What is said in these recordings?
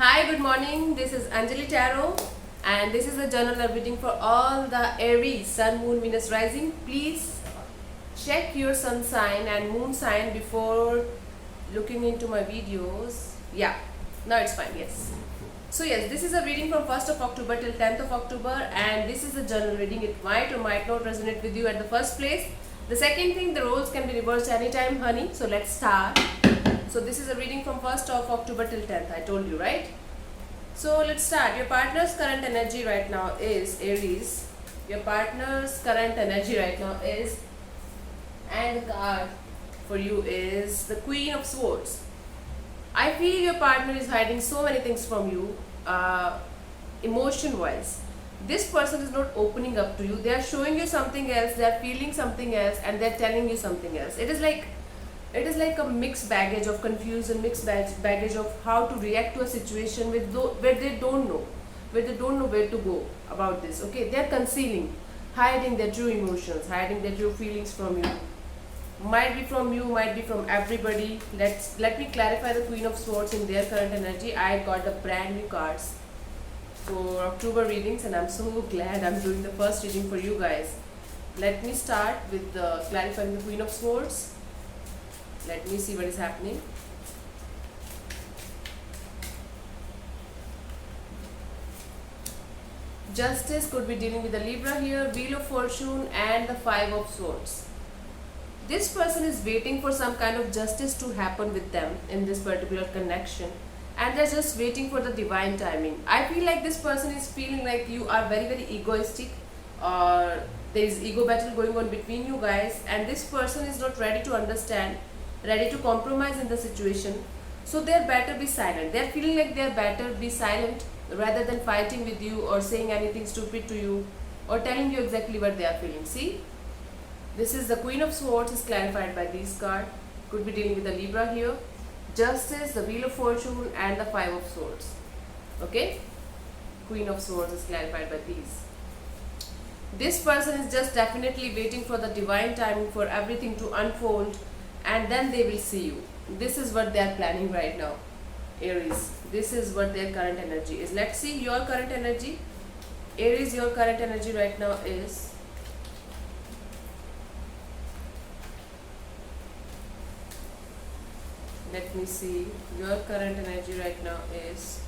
Hi, good morning. This is Anjali Tarot, and this is a journal reading for all the Aries, Sun, Moon, Venus rising. Please check your sun sign and moon sign before looking into my videos. Yeah, now it's fine. Yes. So yes, this is a reading from 1st of October till 10th of October, and this is a journal reading. It might or might not resonate with you at the first place. The second thing, the roles can be reversed anytime, honey. So let's start. So this is a reading from 1st of October till 10th. I told you, right? So let's start. Your partner's current energy right now is Aries. Your partner's current energy right now is, and the card for you is the Queen of Swords. I feel your partner is hiding so many things from you, emotion wise. This person is not opening up to you. They are showing you something else, they are feeling something else, and they are telling you something else. It is like a mixed baggage of confusion, mixed baggage of how to react to a situation where they don't know, where to go about this. Okay, they are concealing, hiding their true emotions, hiding their true feelings from you. Might be from you, might be from everybody. Let me clarify the Queen of Swords in their current energy. I got the brand new cards for October readings, and I'm so glad I'm doing the first reading for you guys. Let me start with clarifying the Queen of Swords. Let me see what is happening. Justice could be dealing with the Libra here, Wheel of Fortune, and the Five of Swords. This person is waiting for some kind of justice to happen with them in this particular connection, and they're just waiting for the divine timing. I feel like this person is feeling like you are very, very egoistic, or there is ego battle going on between you guys, and this person is not ready to understand, ready to compromise in the situation. So they're better be silent. They're feeling like they're better be silent rather than fighting with you or saying anything stupid to you or telling you exactly what they are feeling. See, this is the Queen of Swords is clarified by these cards. Could be dealing with the Libra here. Justice, the Wheel of Fortune, and the Five of Swords. Okay? Queen of Swords is clarified by these. This person is just definitely waiting for the divine timing for everything to unfold, and then they will see you. This is what they are planning right now, Aries. This is what their current energy is. Let's see your current energy. Aries, your current energy right now is, let me see, your current energy right now is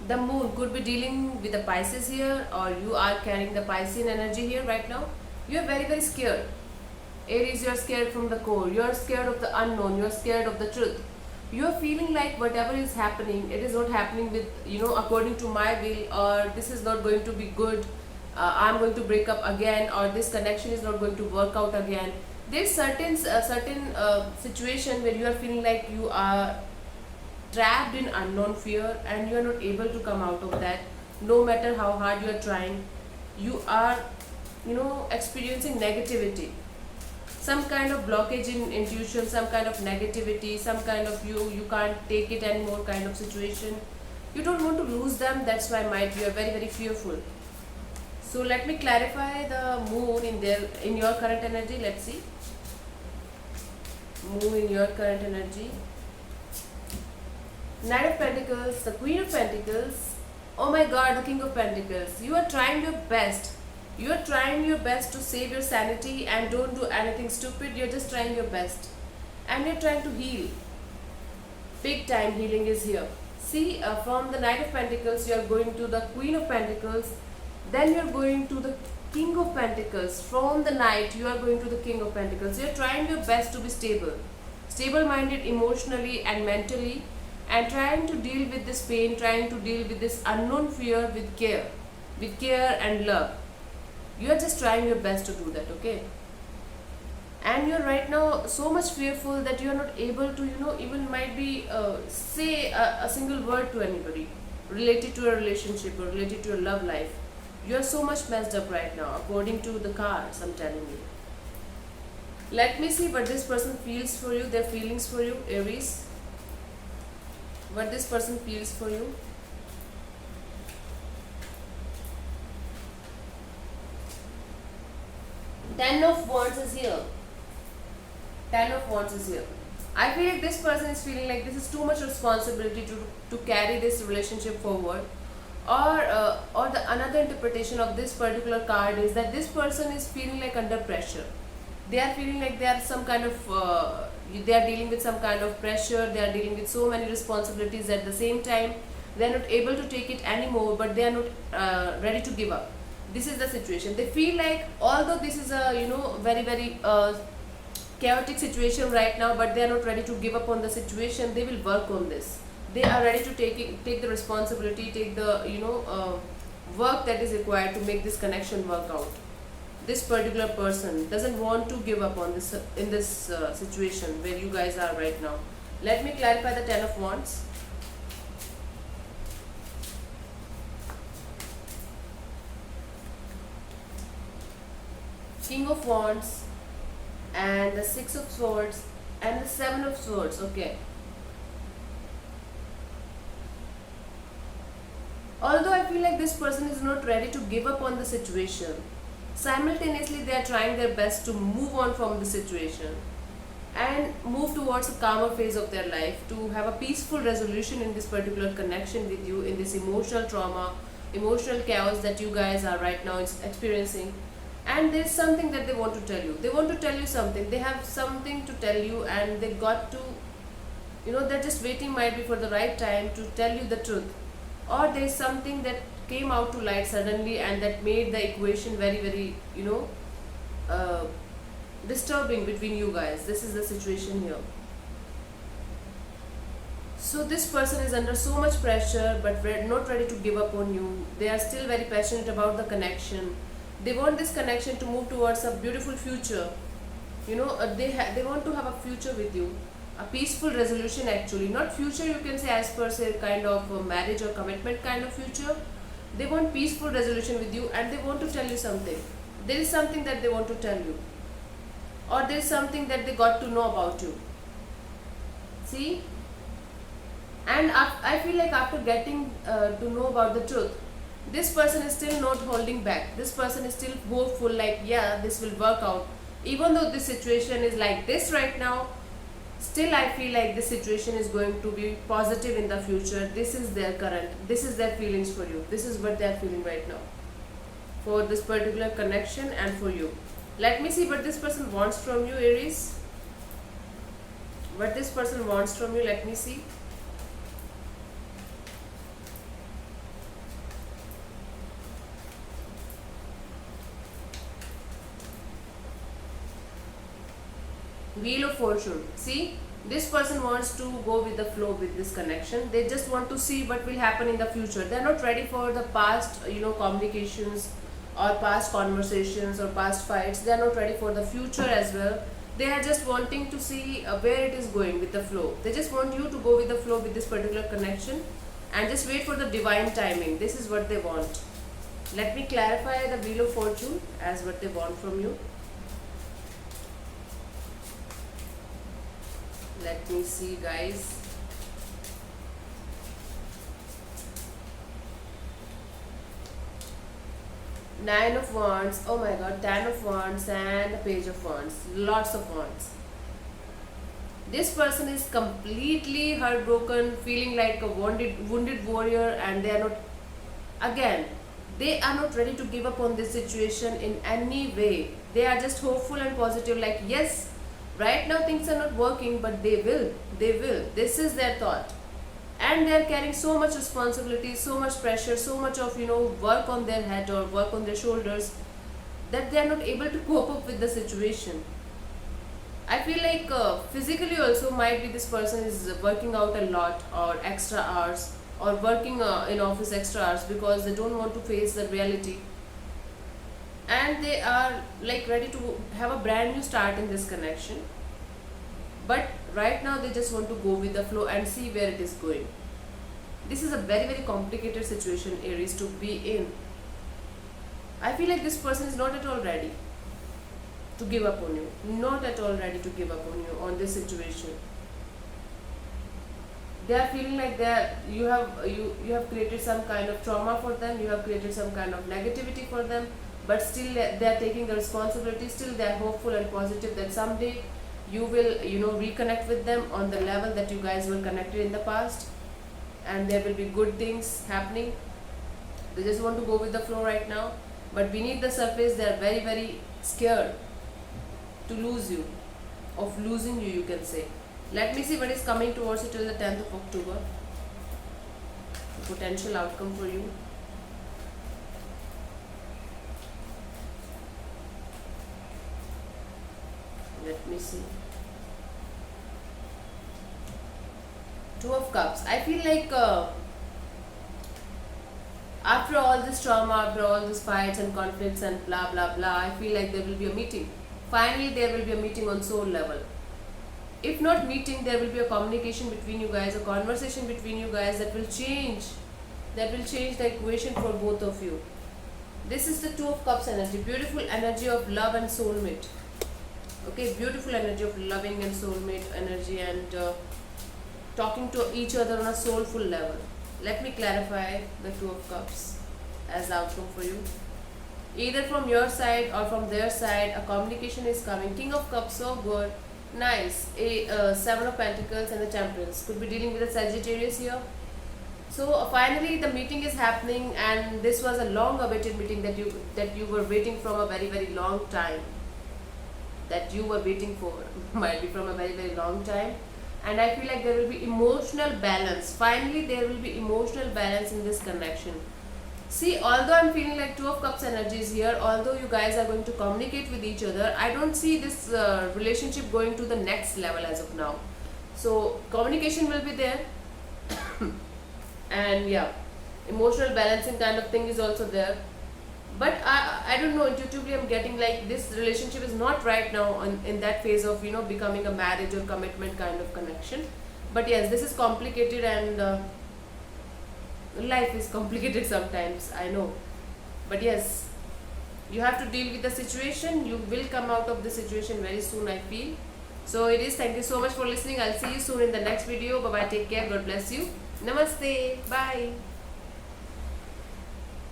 the Moon. Could be dealing with the Pisces here, or you are carrying the Piscean energy here right now. You are very, very scared. Aries, you are scared from the core. You are scared of the unknown. You are scared of the truth. You are feeling like whatever is happening, it is not happening with, according to my will, or this is not going to be good. I'm going to break up again, or this connection is not going to work out again. There's certain situation where you are feeling like you are trapped in unknown fear, and you are not able to come out of that. No matter how hard you are trying, you are experiencing negativity, some kind of blockage in intuition, some kind of negativity, some kind of you can't take it anymore kind of situation. You don't want to lose them. That's why might you are very, very fearful. So let me clarify the Moon in your current energy. Let's see. Moon in your current energy. Knight of Pentacles, the Queen of Pentacles. Oh my God, the King of Pentacles. You are trying your best. You are trying your best to save your sanity and don't do anything stupid. You're just trying your best. And you're trying to heal. Big time healing is here. See, from the Knight of Pentacles, you are going to the Queen of Pentacles. Then you are going to the King of Pentacles. From the Knight, you are going to the King of Pentacles. You are trying your best to be stable. Stable-minded emotionally and mentally. And trying to deal with this pain, trying to deal with this unknown fear with care and love. You are just trying your best to do that, okay? And you're right now so much fearful that you are not able to, even might be say a single word to anybody related to a relationship or related to your love life. You are so much messed up right now, according to the cards, I'm telling you. Let me see what this person feels for you, their feelings for you, Aries. What this person feels for you. Ten of Wands is here. Ten of Wands is here. I feel like this person is feeling like this is too much responsibility to carry this relationship forward. Or the another interpretation of this particular card is that this person is feeling like under pressure. They are feeling like they are some kind of they are dealing with some kind of pressure. They are dealing with so many responsibilities at the same time. They are not able to take it anymore, but they are not ready to give up. This is the situation. They feel like, although this is a very chaotic situation right now, but they are not ready to give up on the situation. They will work on this. They are ready to take the responsibility, take the work that is required to make this connection work out. This particular person doesn't want to give up on this in this situation where you guys are right now. Let me clarify the Ten of Wands. King of Wands and the Six of Swords and the Seven of Swords. Okay. Although I feel like this person is not ready to give up on the situation, simultaneously they are trying their best to move on from the situation and move towards a calmer phase of their life, to have a peaceful resolution in this particular connection with you, in this emotional trauma, emotional chaos that you guys are right now experiencing. And there's something that they want to tell you. They want to tell you something. They have something to tell you, and they got to, they're just waiting, might be for the right time to tell you the truth. Or there's something that came out to light suddenly and that made the equation very disturbing between you guys. This is the situation here. So this person is under so much pressure, but not ready to give up on you. They are still very passionate about the connection. They want this connection to move towards a beautiful future. They want to have a future with you, a peaceful resolution actually. Not future, you can say, as per se, kind of a marriage or commitment kind of future. They want peaceful resolution with you, and they want to tell you something. There is something that they want to tell you, or there is something that they got to know about you. See? And I feel like after getting to know about the truth, this person is still not holding back. This person is still hopeful, like, yeah, this will work out. Even though this situation is like this right now, still I feel like this situation is going to be positive in the future. This is their current, this is their feelings for you. This is what they are feeling right now for this particular connection and for you. Let me see what this person wants from you, Aries. What this person wants from you, let me see. Wheel of Fortune. See, this person wants to go with the flow with this connection. They just want to see what will happen in the future. They are not ready for the past, communications or past conversations or past fights. They are not ready for the future as well. They are just wanting to see where it is going with the flow. They just want you to go with the flow with this particular connection and just wait for the divine timing. This is what they want. Let me clarify the Wheel of Fortune as what they want from you. Let me see, guys. Nine of Wands, oh my god, Ten of Wands and the Page of Wands. Lots of wands. This person is completely heartbroken, feeling like a wounded warrior, and they are not, again, they are not ready to give up on this situation in any way. They are just hopeful and positive, like, yes, right now things are not working, but they will. This is their thought. And they are carrying so much responsibility, so much pressure, so much of, work on their head or work on their shoulders, that they are not able to cope up with the situation. I feel like physically also might be this person is working out a lot or extra hours, or working in office extra hours because they don't want to face the reality. And they are like ready to have a brand new start in this connection, but right now they just want to go with the flow and see where it is going. This is a very complicated situation, Aries, to be in. I feel like this person is not at all ready to give up on you, not at all ready to give up on you on this situation. They are feeling like you have created some kind of trauma for them, you have created some kind of negativity for them, but still they are taking the responsibility. Still they are hopeful and positive that someday you will reconnect with them on the level that you guys were connected in the past, and there will be good things happening. They just want to go with the flow right now, but beneath the surface they are very very scared to lose you, of losing you, you can say. Let me see what is coming towards you till the 10th of October. Potential outcome for you. Let me see. Two of Cups. I feel like after all this trauma, after all these fights and conflicts and blah blah blah, I feel like there will be a meeting. Finally, there will be a meeting on soul level. If not meeting, there will be a communication between you guys, a conversation between you guys that will change the equation for both of you. This is the Two of Cups energy, beautiful energy of love and soulmate. Okay, beautiful energy of loving and soulmate energy, and talking to each other on a soulful level. Let me clarify the Two of Cups as outcome for you. Either from your side or from their side, a communication is coming. King of Cups, so good. Nice. Seven of Pentacles and the Temperance. Could be dealing with a Sagittarius here. So finally the meeting is happening, and this was a long awaited meeting that you were waiting from a very very long time. That you were waiting for might be from a very very long time. And I feel like there will be emotional balance. Finally there will be emotional balance in this connection. See, although I'm feeling like Two of Cups energy is here, although you guys are going to communicate with each other, I don't see this relationship going to the next level as of now. So communication will be there and yeah, emotional balancing kind of thing is also there. But I don't know, intuitively I'm getting like this relationship is not right now in that phase of becoming a marriage or commitment kind of connection. But yes, this is complicated, and life is complicated sometimes, I know. But yes, you have to deal with the situation. You will come out of the situation very soon, I feel. So it is. Thank you so much for listening. I'll see you soon in the next video. Bye bye, take care, God bless you. Namaste, bye.